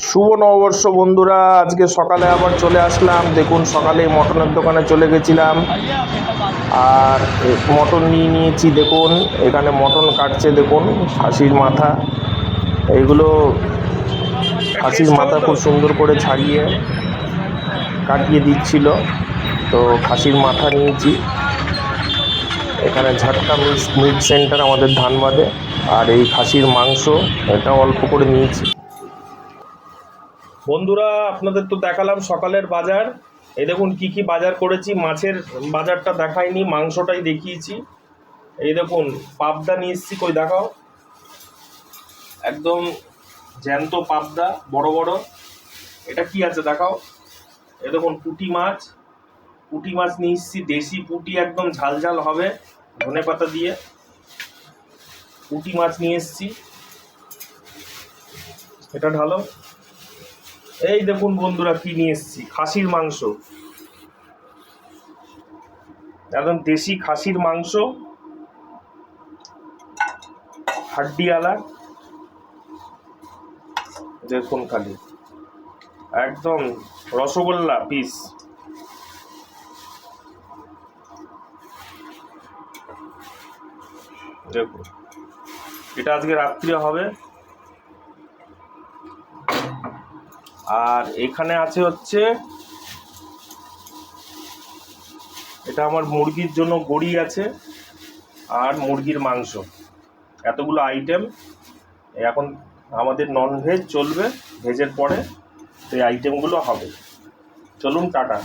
শুভ নববর্ষ বন্ধুরা, আজকে সকালে আবার চলে আসলাম। দেখুন, সকালে মটনের দোকানে চলে গেছিলাম আর মটন নিয়েছি। দেখুন এখানে মটন কাটছে, দেখুন খাসির মাথা। এইগুলো খাসির মাথা খুব সুন্দর করে ছাড়িয়ে কাটিয়ে দিচ্ছিল। তো খাসির মাথা নিয়েছি। এখানে ঝাটকা মিট সেন্টার আমাদের ধানবাদে। আর এই খাসির মাংস এটা অল্প করে নিয়েছি। বন্ধুরা, আপনাদের তো দেখালাম সকালের বাজার। এই দেখুন কি কি বাজার করেছি। মাছের বাজারটা দেখাইনি, মাংসটাই দেখিয়েছি। এই দেখুন পাবদা নিয়ে এসেছি, কই দেখাও, একদম জ্যান্ত পাবদা, বড় বড়। এটা কি আছে দেখাও। এই দেখুন পুঁটি মাছ নিয়ে এসেছি, দেশি পুঁটি, একদম ঝাল ঝাল হবে ধনে পাতা দিয়ে। পুঁটি মাছ নিয়ে এসেছি, এটা ঢালো। এই দেখুন বন্ধুরা কি নিয়ে এসেছি, খাসির মাংস, একদম দেশি খাসির মাংস, হাড্ডিওয়ালা। দেখুন খালি একদম রসগোল্লা পিস। দেখুন এটা আজকে রাত্রে হবে। আর এখানে আছে হচ্ছে, এটা আমার মুরগির জন্য গড়ি আছে আর মুরগির মাংস, এতগুলো আইটেম। এখন আমাদের নন ভেজ চলবে, ভেজের পরে এই আইটেমগুলো হবে। চলুন, টাটা।